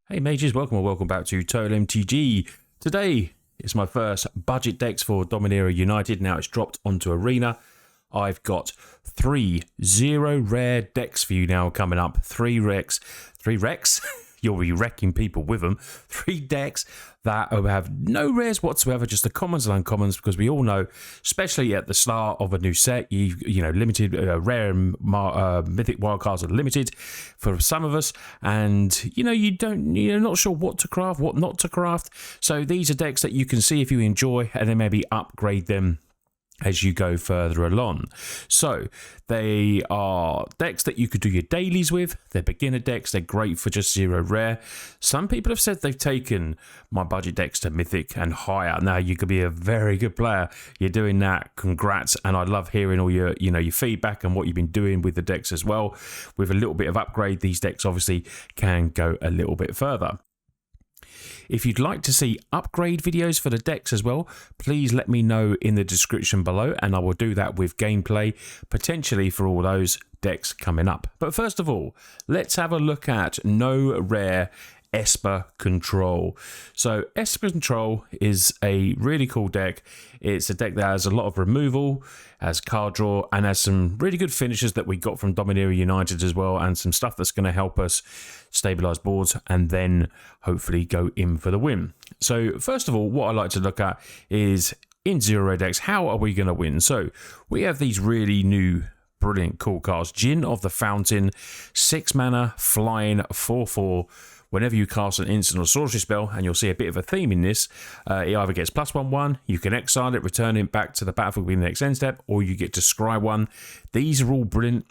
Hey mages, welcome or welcome back to Total MTG. Today is my first budget decks for Dominaria United. Now it's dropped onto Arena. I've got 3 0 rare decks for you now coming up. 3 Rex? You'll be wrecking people with them. 3 decks that have no rares whatsoever, just the commons and uncommons, because we all know, especially at the start of a new set, you know, limited rare and mythic wildcards are limited for some of us, and you're not sure what to craft, what not to craft. So these are decks that you can see if you enjoy, and then maybe upgrade them as you go further along. So they are decks that you could do your dailies with. They're beginner decks. They're great for just 0 rare. Some people have said they've taken my budget decks to mythic and higher. Now you could be a very good player. You're doing that. Congrats. And I love hearing all your feedback and what you've been doing with the decks as well. With a little bit of upgrade, these decks obviously can go a little bit further. If you'd like to see upgrade videos for the decks as well, please let me know in the description below, and I will do that with gameplay, potentially for all those decks coming up. But first of all, let's have a look at no rare Esper Control. So Esper Control is a really cool deck. It's a deck that has a lot of removal, has card draw, and has some really good finishes that we got from Dominaria United as well, and some stuff that's going to help us stabilize boards and then hopefully go in for the win. So first of all, what I like to look at is in 0 decks, how are we going to win? So we have these really new brilliant cool cards. Djinn of the Fountain, 6 mana, flying, 4/4. Whenever you cast an instant or sorcery spell, and you'll see a bit of a theme in this, it either gets +1/1, you can exile it, return it back to the battlefield in the next end step, or you get to scry 1. These are all brilliant.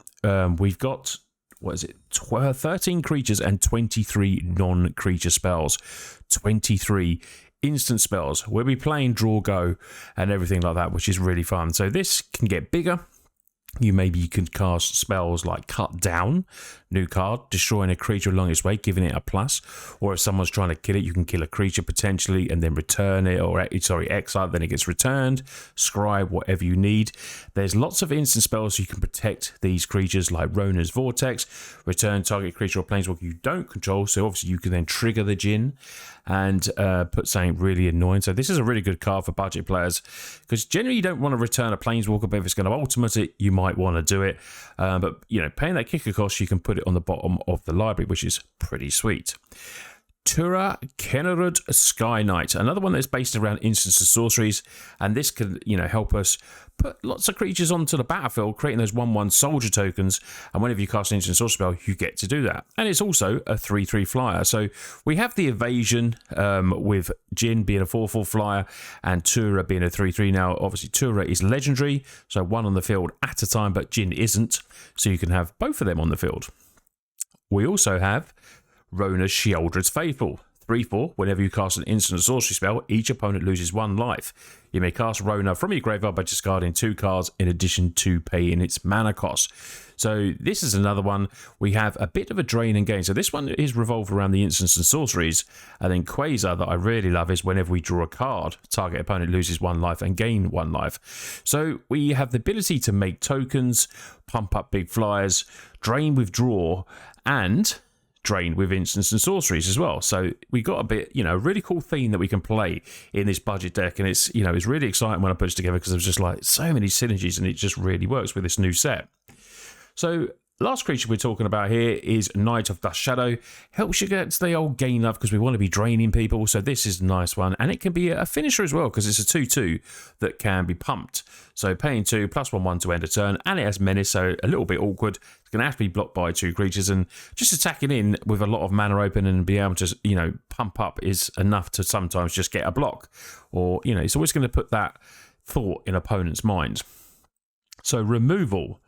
We've got, 13 creatures and 23 non-creature spells. 23 instant spells. We'll be playing draw, go, and everything like that, which is really fun. So this can get bigger. You can cast spells like Cut Down, new card, destroying a creature along its way, giving it a +. Or if someone's trying to kill it, you can kill a creature potentially and then return it, or exile, then it gets returned, scry, whatever you need. There's lots of instant spells you can protect these creatures, like Rona's Vortex, return target creature or planeswalker you don't control. So obviously you can then trigger the Djinn and put something really annoying. So this is a really good card for budget players, because generally you don't want to return a planeswalker, but if it's going to ultimate it, you might want to do it. But paying that kicker cost, you can put it on the bottom of the library, which is pretty sweet. Tura Kenerud Sky Knight, another one that's based around instants and sorceries, and this can help us put lots of creatures onto the battlefield, creating those 1/1 soldier tokens, and whenever you cast an instant sorcery spell, you get to do that. And it's also a 3/3 flyer, so we have the evasion with Djinn being a 4/4 flyer and Tura being a 3/3. Now obviously Tura is legendary, so 1 on the field at a time, but Djinn isn't, so you can have both of them on the field. We also have Rona's Sheoldred's Faithful, 3/4. Whenever you cast an instant or sorcery spell, each opponent loses 1 life. You may cast Rona from your graveyard by discarding 2 cards in addition to paying its mana cost. So this is another one. We have a bit of a drain and gain. So this one is revolved around the instants and sorceries. And then Quasar, that I really love, is whenever we draw a card, target opponent loses 1 life and gain 1 life. So we have the ability to make tokens, pump up big flyers, drain with draw, and drain with instants and sorceries as well. So we got a bit, a really cool theme that we can play in this budget deck, and it's, it's really exciting when I put it together, because there's just like so many synergies, and it just really works with this new set. So last creature we're talking about here is Knight of Dust Shadow. Helps you get to the old gain up, because we want to be draining people. So this is a nice one, and it can be a finisher as well, because it's a 2/2 that can be pumped. So paying 2 +1/1 to end a turn, and it has menace, so a little bit awkward. It's going to have to be blocked by 2 creatures, and just attacking in with a lot of mana open and be able to pump up is enough to sometimes just get a block, or it's always going to put that thought in opponent's mind. So removal.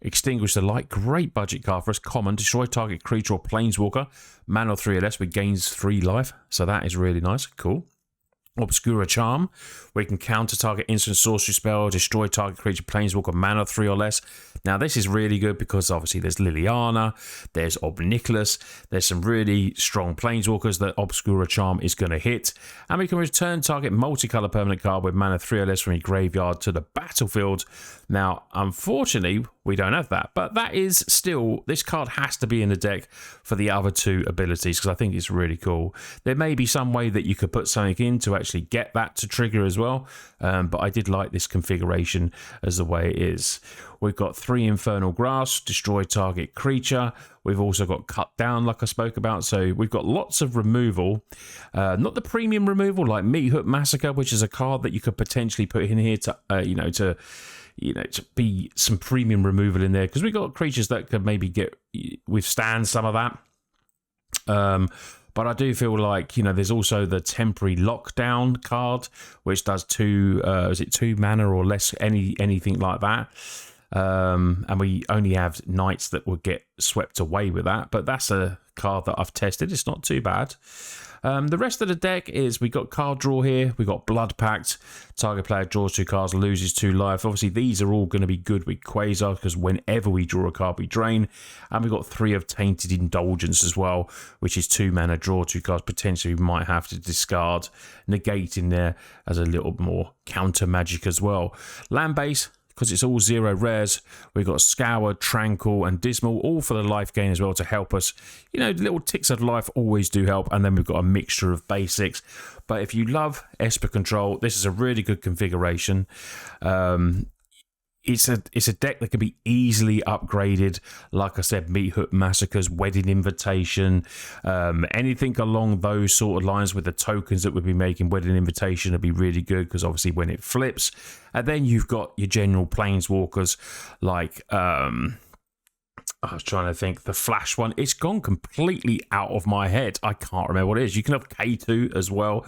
Extinguish the Light, great budget card for us. Common, destroy target creature or planeswalker. Mana 3 or less, which gains 3 life. So that is really nice. Cool. Obscura Charm, where you can counter target instant sorcery spell, destroy target creature, planeswalker, mana 3 or less. Now this is really good, because obviously there's Liliana, there's Obnicholas, there's some really strong planeswalkers that Obscura Charm is going to hit. And we can return target multicolour permanent card with mana 3 or less from your graveyard to the battlefield. Now, unfortunately, we don't have that. But that is still, this card has to be in the deck for the other two abilities, because I think it's really cool. There may be some way that you could put something in to actually get that to trigger as well, but I did like this configuration as the way it is. We've got 3 Infernal Grasp, destroy target creature. We've also got Cut Down, like I spoke about. So we've got lots of removal. Not the premium removal like Meat Hook Massacre, which is a card that you could potentially put in here to, to be some premium removal in there, because we've got creatures that could maybe withstand some of that. But I do feel like, there's also the temporary lockdown card, which does 2 mana or less, anything like that. And we only have knights that would get swept away with that, but that's a card that I've tested. It's not too bad. The rest of the deck is, we got card draw here, we got Blood Pact, target player draws 2 cards, loses 2 life. Obviously these are all going to be good with Quasar, because whenever we draw a card we drain. And we've got 3 of Tainted Indulgence as well, which is 2 mana, draw 2 cards, potentially we might have to discard, negate in there as a little more counter magic as well. Land base, because it's all 0 rares, we've got Scour, Tranquil and Dismal, all for the life gain as well to help us. Little ticks of life always do help, and then we've got a mixture of basics. But if you love Esper Control, this is a really good configuration. It's a deck that can be easily upgraded. Like I said, Meat Hook Massacres, Wedding Invitation, anything along those sort of lines with the tokens that we'll be making. Wedding Invitation would be really good, because obviously when it flips. And then you've got your general Planeswalkers like... I was trying to think, the Flash one. It's gone completely out of my head. I can't remember what it is. You can have K2 as well.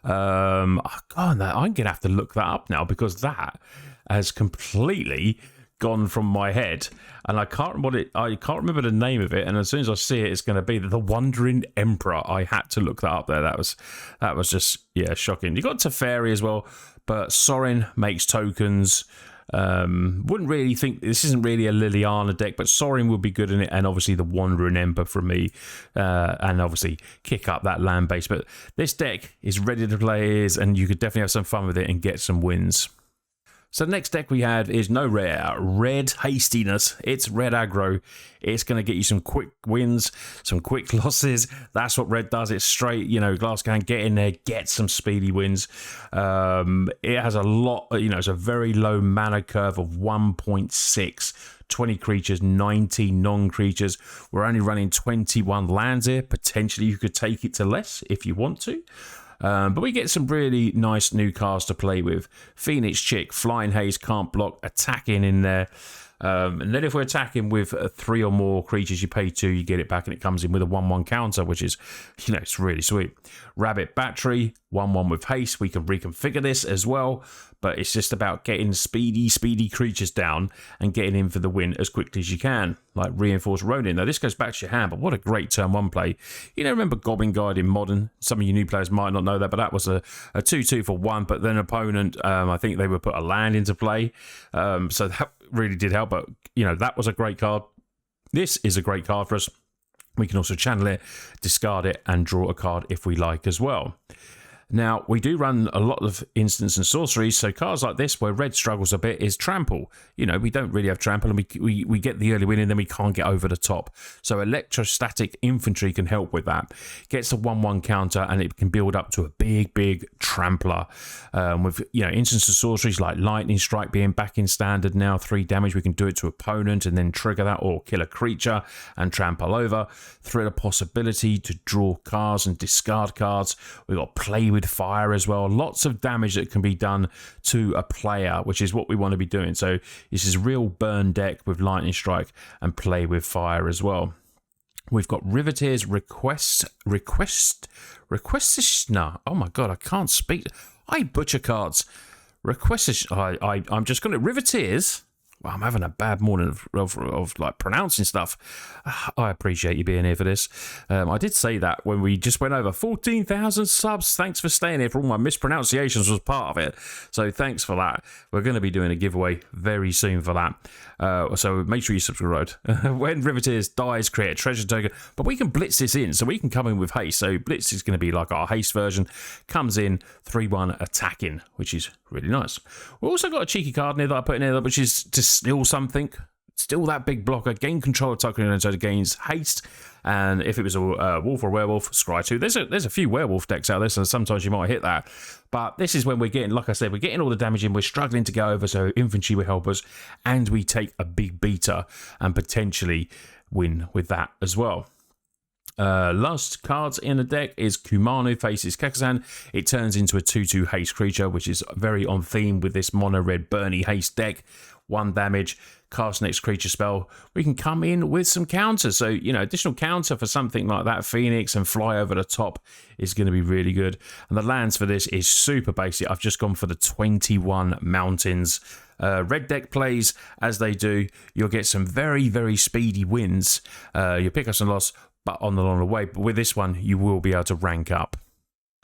I'm going to have to look that up now, because that has completely gone from my head, and I can't remember the name of it. And as soon as I see it, it's going to be the Wandering Emperor. I had to look that up there. That was just shocking. You got Teferi as well, but Sorin makes tokens. Wouldn't really think this isn't really a Liliana deck, but Sorin would be good in it, and obviously the Wandering Emperor from me, and obviously kick up that land base. But this deck is ready to play, and you could definitely have some fun with it and get some wins. So the next deck we have is no rare, Red Hastiness. It's red aggro. It's going to get you some quick wins, some quick losses. That's what red does. It's straight, glass can get in there, get some speedy wins. It has a lot, it's a very low mana curve of 1.6. 20 creatures, 90 non-creatures. We're only running 21 lands here. Potentially you could take it to less if you want to. But we get some really nice new cards to play with. Phoenix Chick, Flying Haze, can't block, attacking in there. And then if we're attacking with 3 or more creatures, you pay 2, you get it back, and it comes in with a 1/1 counter, which is, it's really sweet. Rabbit Battery, 1/1 with haste. We can reconfigure this as well, but it's just about getting speedy creatures down and getting in for the win as quickly as you can, like Reinforced Ronin. Now, this goes back to your hand, but what a great turn 1 play. Remember Goblin Guide in Modern? Some of you new players might not know that, but that was a 2/2 for 1, but then opponent, I think they would put a land into play, so that really did help. But that was a great card. This is a great card for us. We can also channel it, discard it, and draw a card if we like as well. Now, we do run a lot of instants and sorceries, so cards like this, where red struggles a bit, is Trample. We don't really have Trample, and we get the early win, and then we can't get over the top. So Electrostatic Infantry can help with that. Gets a 1/1 counter, and it can build up to a big Trampler. With instants and sorceries like Lightning Strike being back in standard now, 3 damage, we can do it to opponent and then trigger that, or kill a creature and trample over. Through the possibility to draw cards and discard cards. We've got Play with Fire as well. Lots of damage that can be done to a player, which is what we want to be doing. So this is real burn deck with Lightning Strike and Play with Fire as well. We've got Riveteer's Requisitioner. Oh my god, I can't speak. I butcher cards. I'm just going to Riveteers. Well, I'm having a bad morning of like pronouncing stuff. I appreciate you being here for this. I did say that when we just went over 14,000 subs. Thanks for staying here for all my mispronunciations, was part of it. So thanks for that. We're going to be doing a giveaway very soon for that. So make sure you subscribe. When Riveteers dies, create a treasure token. But we can blitz this in, so we can come in with haste. So blitz is going to be like our haste version. Comes in 3/1 attacking, which is really nice. We've also got a cheeky card in here that I put in here, which is to steal something. still that big blocker. Gain control of token and so it gains haste. And if it was a wolf or werewolf, scry 2. There's a few werewolf decks out there, so sometimes you might hit that. But this is when we're getting, like I said, we're getting all the damage in. We're struggling to go over, so infantry will help us. And we take a big beater and potentially win with that as well. Last cards in the deck is Kumano faces Kekazan. It turns into a 2/2 haste creature, which is very on theme with this mono red Bernie haste deck. 1 damage, cast next creature spell. We can come in with some counters. So, you know, additional counter for something like that. Phoenix and fly over the top is going to be really good. And the lands for this is super basic. I've just gone for the 21 mountains. Red deck plays as they do. You'll get some very, very speedy wins. You'll pick up some loss, but on the long way. But with this one, you will be able to rank up.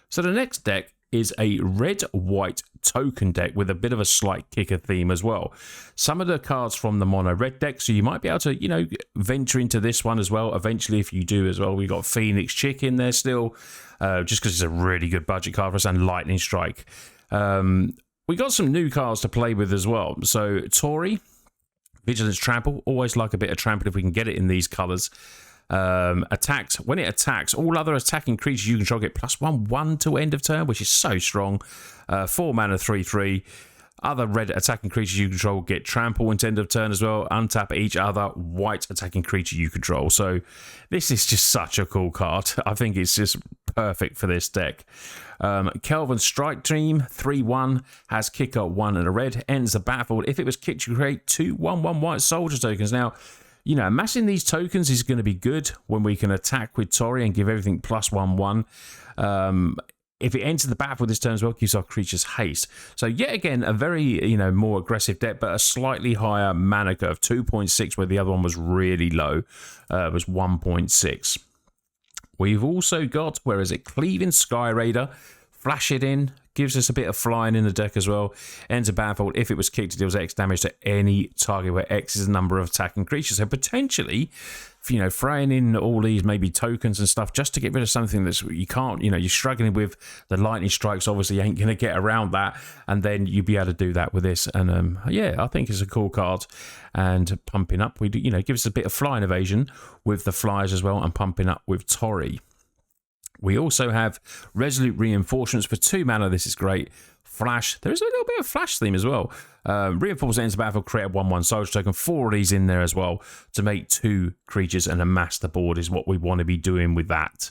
So the next deck is a red-white token deck with a bit of a slight kicker theme as well. Some of the cards from the mono red deck, so you might be able to, you know, venture into this one as well. Eventually, if you do as well, we got Phoenix Chick in there still, just because it's a really good budget card for us, and Lightning Strike. We got some new cards to play with as well. So Tori, Vigilance Trample, always like a bit of trample if we can get it in these colours. Attacks. When it attacks, all other attacking creatures you control get +1/1 to end of turn, which is so strong. 4 mana, 3/3. Other red attacking creatures you control get trample until end of turn as well. Untap each other white attacking creature you control. So this is just such a cool card. I think it's just perfect for this deck. Kelvin Strike Team 3/1 has kicker 1 and a red. Ends the battlefield. If it was kicked, you create 2 1/1 white soldier tokens. Now, you know, amassing these tokens is going to be good when we can attack with Tori and give everything +1/1. If it enters the battlefield this turn as well, gives our creatures haste. So yet again, a very, you know, more aggressive deck, but a slightly higher mana curve, 2.6, where the other one was really low, was 1.6. We've also got, where is it, Cleaving Sky Raider. Flash it in, gives us a bit of flying in the deck as well. Ends a battlefield. If it was kicked, it deals X damage to any target where X is the number of attacking creatures. So potentially, you know, throwing in all these maybe tokens and stuff just to get rid of something that's you can't, you know, you're struggling with. The lightning strikes obviously ain't going to get around that, and then you'd be able to do that with this. And yeah, I think it's a cool card. And pumping up, we do, you know, gives us a bit of flying evasion with the flyers as well, and pumping up with Tori. We also have Resolute Reinforcements for 2 mana. This is great. Flash. There is a little bit of flash theme as well. Reinforce ends the battlefield, create a 1/1 soldier token. 4 of these in there as well to make 2 creatures and amass the board is what we want to be doing with that.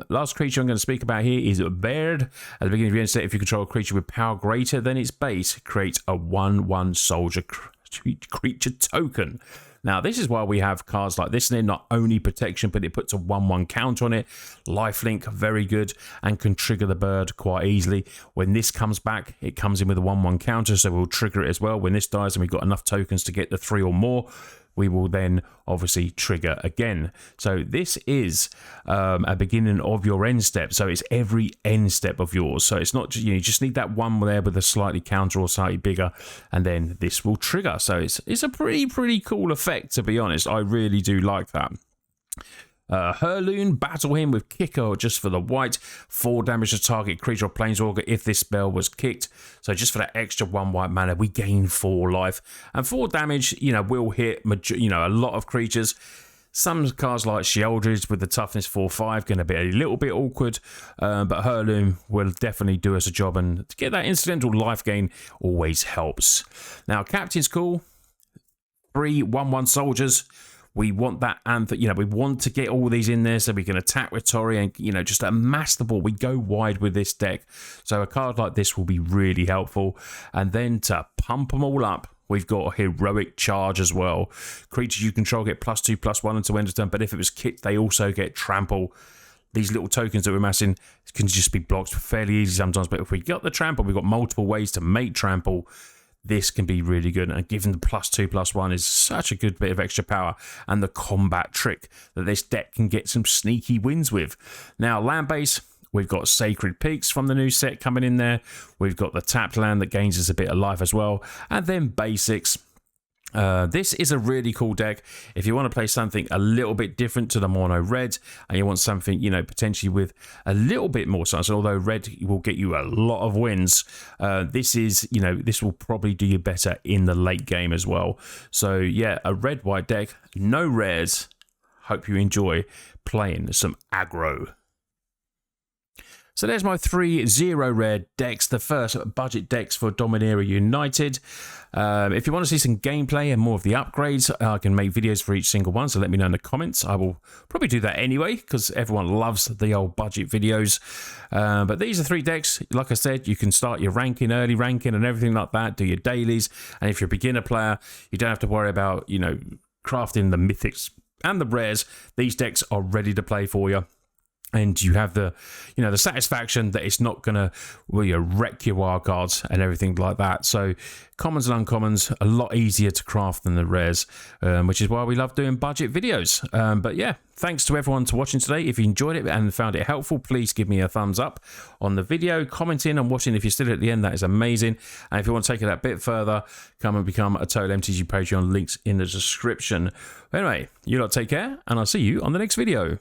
Last creature I'm going to speak about here is Baird. At the beginning of your end state, if you control a creature with power greater than its base, create a 1/1 soldier creature token. Now, this is why we have cards like this in there, not only protection, but it puts a 1/1 counter on it. Lifelink, very good, and can trigger the bird quite easily. When this comes back, it comes in with a 1/1 counter, so we'll trigger it as well. When this dies and we've got enough tokens to get the 3 or more, we will then obviously trigger again. So this is a beginning of your end step. So it's every end step of yours. So it's not just, you just need that one there with a slightly counter or slightly bigger, and then this will trigger. So it's a pretty cool effect, to be honest. I really do like that. Hurloon, battle him with kicker just for the white. 4 damage to target creature or planeswalker if this spell was kicked. So just for that extra 1 white mana, we gain 4 life. And 4 damage, you know, will hit, you know, a lot of creatures. Some cards like Sheoldred with the toughness 4/5 going to be a little bit awkward, but Hurloon will definitely do us a job, and to get that incidental life gain always helps. Now, Captain's Call, 3 1/1 soldiers. We want that anthem, you know, we want to get all these in there so we can attack with Tori and, you know, just amass the ball. We go wide with this deck. So a card like this will be really helpful. And then to pump them all up, we've got Heroic Charge as well. Creatures you control get +2/+1 until end of turn, but if it was kicked, they also get trample. These little tokens that we're amassing can just be blocked fairly easy sometimes, but if we got the trample, we've got multiple ways to make trample. This can be really good, and given the +2/+1 is such a good bit of extra power, and the combat trick that this deck can get some sneaky wins with. Now, land base, we've got Sacred Peaks from the new set coming in there. We've got the tapped land that gains us a bit of life as well, and then basics. This is a really cool deck if you want to play something a little bit different to the mono red, and you want something, you know, potentially with a little bit more size. Although red will get you a lot of wins, this is, you know, this will probably do you better in the late game as well. So yeah, a red-white deck, no rares. Hope you enjoy playing some aggro. So there's my 3 0 rare decks, the first budget decks for Dominaria United. If you want to see some gameplay and more of the upgrades, I can make videos for each single one, so let me know in the comments. I will probably do that anyway, because everyone loves the old budget videos. But these are 3 decks. Like I said, you can start your ranking, early ranking and everything like that, do your dailies. And if you're a beginner player, you don't have to worry about, you know, crafting the mythics and the rares. These decks are ready to play for you. And you have the, you know, the satisfaction that it's not going to, well, you wreck your wildcards and everything like that. So commons and uncommons, a lot easier to craft than the rares, which is why we love doing budget videos. But yeah, thanks to everyone for watching today. If you enjoyed it and found it helpful, please give me a thumbs up on the video. Commenting and watching if you're still at the end, that is amazing. And if you want to take it that bit further, come and become a Total MTG Patreon. Links in the description. Anyway, you lot take care, and I'll see you on the next video.